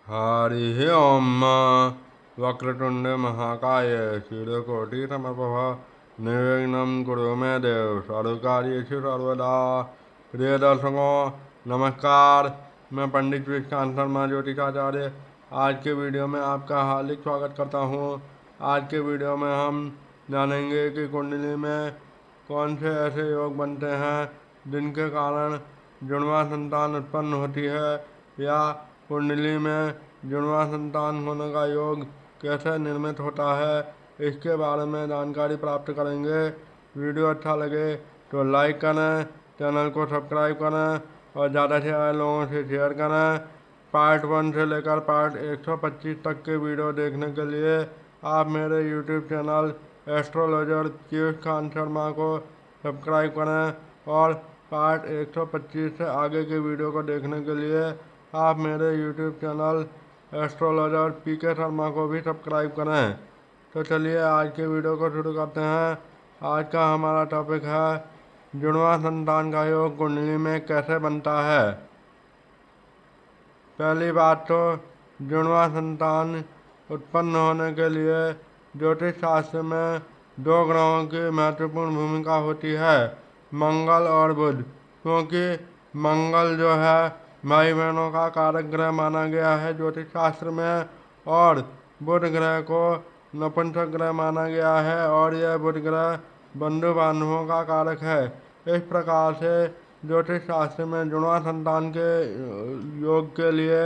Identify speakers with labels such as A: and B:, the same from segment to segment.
A: हरिः ओम वक्रतुंड महाकाय सूर्यकोटिसमप्रभ निर्विघ्नं कुरु मे देव सर्वकार्येषु सर्वदा। प्रिय दर्शकों नमस्कार, मैं पंडित विश्रांत शर्मा ज्योतिषाचार्य आज के वीडियो में आपका हार्दिक स्वागत करता हूँ। आज के वीडियो में हम जानेंगे कि कुंडली में कौन से ऐसे योग बनते हैं जिनके कारण जुड़वा संतान उत्पन्न होती है, या कुंडली में जुड़वा संतान होने का योग कैसे निर्मित होता है, इसके बारे में जानकारी प्राप्त करेंगे। वीडियो अच्छा लगे तो लाइक करें, चैनल को सब्सक्राइब करें और ज़्यादा से ज़्यादा लोगों से शेयर करें। पार्ट 1 से लेकर पार्ट 125 तक के वीडियो देखने के लिए आप मेरे YouTube channel astrologer Piyush Kant Sharma को सब्सक्राइब करें, और पार्ट 125 से आगे के वीडियो को देखने के लिए आप मेरे यूट्यूब चैनल एस्ट्रोलॉजर पीके शर्मा को भी सब्सक्राइब करें। तो चलिए आज के वीडियो को शुरू करते हैं। आज का हमारा टॉपिक है जुड़वा संतान का योग कुंडली में कैसे बनता है। पहली बात तो जुड़वा संतान उत्पन्न होने के लिए ज्योतिष शास्त्र में दो ग्रहों की महत्वपूर्ण भूमिका होती है, मंगल और बुध। क्योंकि मंगल जो है भाई बहनों का कारक ग्रह माना गया है ज्योतिष शास्त्र में, और बुध ग्रह को नपुंसक ग्रह माना गया है, और यह बुध ग्रह बंधु बांधवों का कारक है। इस प्रकार से ज्योतिष शास्त्र में जुड़वा संतान के योग के लिए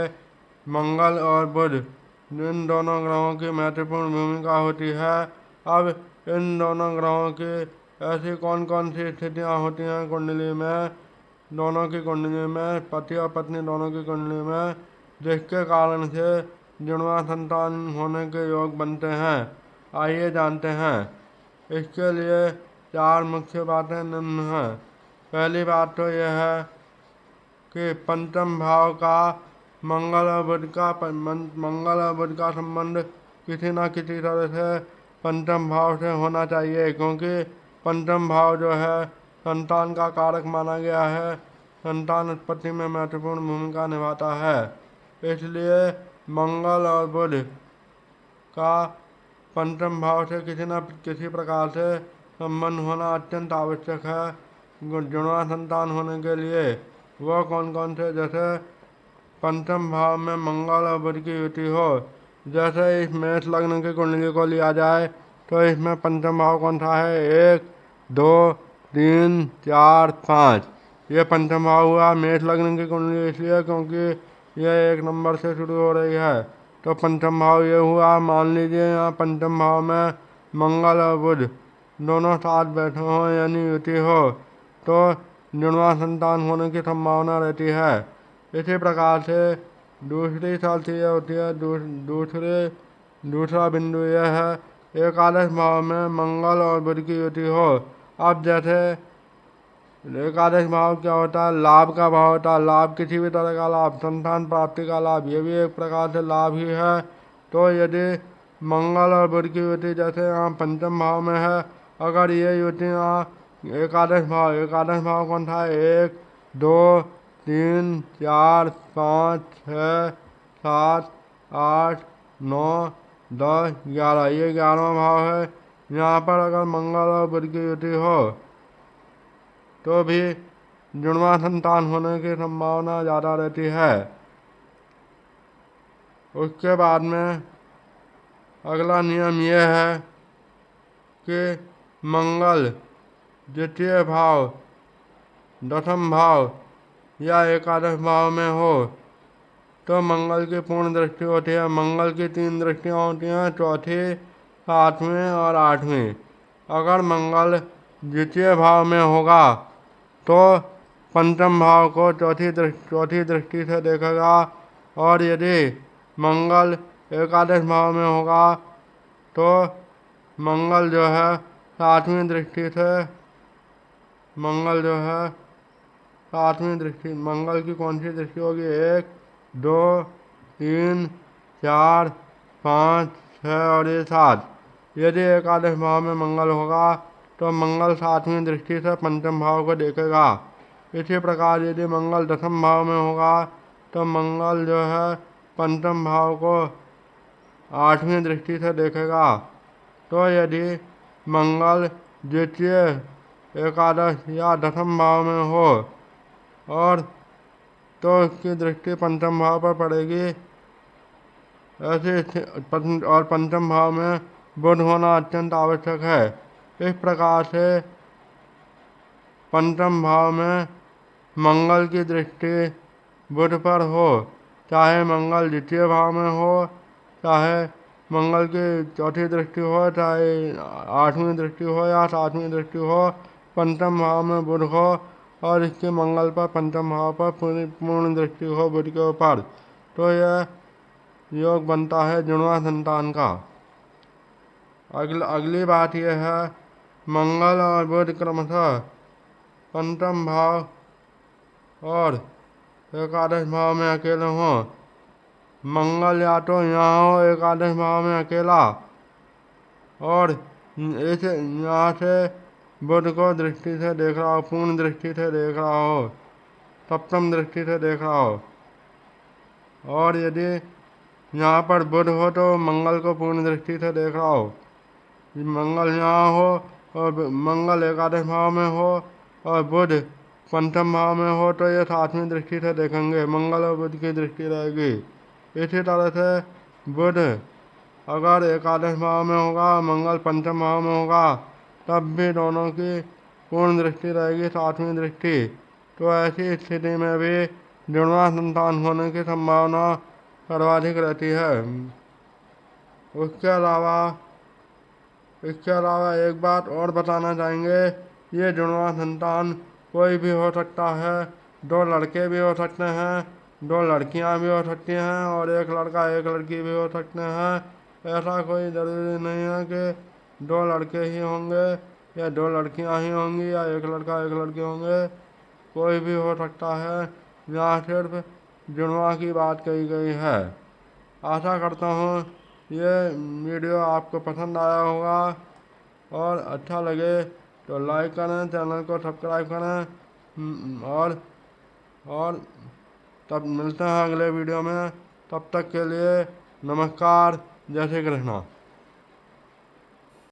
A: मंगल और बुध इन दोनों ग्रहों की महत्वपूर्ण भूमिका होती है। अब इन दोनों ग्रहों की ऐसी कौन कौन सी स्थितियाँ होती हैं कुंडली में, दोनों की कुंडली में, पति और पत्नी दोनों की कुंडली में, जिसके कारण से जुड़वा संतान होने के योग बनते हैं, आइए जानते हैं। इसके लिए चार मुख्य बातें निम्न हैं। पहली बात तो यह है कि पंचम भाव का मंगल और बुध का संबंध किसी न किसी तरह से पंचम भाव से होना चाहिए, क्योंकि पंचम भाव जो है संतान का कारक माना गया है, संतान उत्पत्ति में महत्वपूर्ण भूमिका निभाता है। इसलिए मंगल और बुध का पंचम भाव से किसी न किसी प्रकार से संबंध होना अत्यंत आवश्यक है जुड़वा संतान होने के लिए। वह कौन कौन से, जैसे पंचम भाव में मंगल और बुध की युति हो। जैसे इस मेष लग्न की कुंडली को लिया जाए तो इसमें पंचम भाव कौन सा है, 1 2 3 4 5, ये पंचम भाव हुआ मेष लग्न की कुंडली, इसलिए क्योंकि यह 1 नंबर से शुरू हो रही है, तो पंचम भाव ये हुआ। मान लीजिए यहाँ पंचम भाव में मंगल और बुध दोनों साथ बैठे हों यानी युति हो, तो जुड़वा संतान होने की संभावना रहती है। इसी प्रकार से दूसरी शर्त यह होती है, दूसरा बिंदु यह है एकादश भाव में मंगल और बुध की युति हो। अब जैसे एकादश भाव क्या होता है, लाभ का भाव होता है, लाभ किसी भी तरह का लाभ, संतान प्राप्ति का लाभ, ये भी एक प्रकार से लाभ ही है। तो यदि मंगल और बुध की युति जैसे यहाँ पंचम भाव में है, अगर ये युति यहाँ एकादश भाव कौन था, 1 2 3 4 5 6 7 8 9 10 11, ये 11वां भाव है। यहाँ पर अगर मंगल और बुध की युति हो तो भी जुड़वा संतान होने की संभावना ज़्यादा रहती है। उसके बाद में अगला नियम यह है कि मंगल द्वितीय भाव, दशम भाव या एकादश भाव में हो तो मंगल की पूर्ण दृष्टि होती है। मंगल की 3 दृष्टियाँ होती हैं, चौथी, 7वीं और 8वीं। अगर मंगल द्वितीय भाव में होगा तो पंचम भाव को चौथी दृष्टि से देखेगा, और यदि मंगल एकादश भाव में होगा तो मंगल जो है 7वीं दृष्टि से, मंगल की कौन सी दृष्टि होगी, 1 2 3 4 5 6 और ये 7। यदि एकादश भाव में मंगल होगा तो मंगल 7वीं दृष्टि से पंचम भाव को देखेगा। इसी प्रकार यदि मंगल दशम भाव में होगा तो मंगल जो है पंचम भाव को 8वीं दृष्टि से देखेगा। तो यदि मंगल द्वितीय, एकादश या दशम भाव में हो और तो उसकी दृष्टि पंचम भाव पर पड़ेगी। और पंचम भाव में बुध होना अत्यंत आवश्यक है। इस प्रकार से पंचम भाव में मंगल की दृष्टि बुध पर हो, चाहे मंगल द्वितीय भाव में हो, चाहे मंगल की चौथी दृष्टि हो, चाहे 8वीं दृष्टि हो या 7वीं दृष्टि हो, पंचम भाव में बुध हो और इसके मंगल पर पंचम भाव पर पूर्ण दृष्टि हो बुध के ऊपर, तो यह योग बनता है जुड़वा संतान का। अगली बात यह है, मंगल और बुध क्रमशः पंचम भाव और एकादश भाव में अकेले हों। मंगल या तो यहाँ हो एकादश भाव में अकेला और इस यहाँ से बुध को दृष्टि से देख रहा हो, पूर्ण दृष्टि से देख रहा हो, सप्तम दृष्टि से देख रहा हो। और यदि यहाँ पर बुध हो तो मंगल को पूर्ण दृष्टि से देख रहा हो। मंगल यहाँ हो और मंगल एकादश भाव में हो और बुध पंचम भाव में हो तो ये 7वीं दृष्टि से देखेंगे, मंगल और बुध की दृष्टि रहेगी। इसी तरह से बुध अगर एकादश भाव में होगा, मंगल पंचम भाव में होगा, तब भी दोनों की पूर्ण दृष्टि रहेगी, 7वीं दृष्टि। तो ऐसी स्थिति में भी जुड़वा संतान होने की संभावना सर्वाधिक रहती है। इसके अलावा एक बात और बताना चाहेंगे, ये जुड़वा संतान कोई भी हो सकता है। 2 लड़के भी हो सकते हैं, 2 लड़कियां भी हो सकती हैं और 1 लड़का 1 लड़की भी हो सकते हैं। ऐसा कोई ज़रूरी नहीं है कि 2 लड़के ही होंगे या 2 लड़कियां ही होंगी या 1 लड़का 1 लड़की होंगे। कोई भी हो सकता है, यहाँ सिर्फ जुड़वा की बात कही गई है। आशा करता हूँ ये वीडियो आपको पसंद आया होगा और अच्छा लगे तो लाइक करें, चैनल को सब्सक्राइब करें और तब मिलते हैं अगले वीडियो में। तब तक के लिए नमस्कार, जय श्री कृष्णा।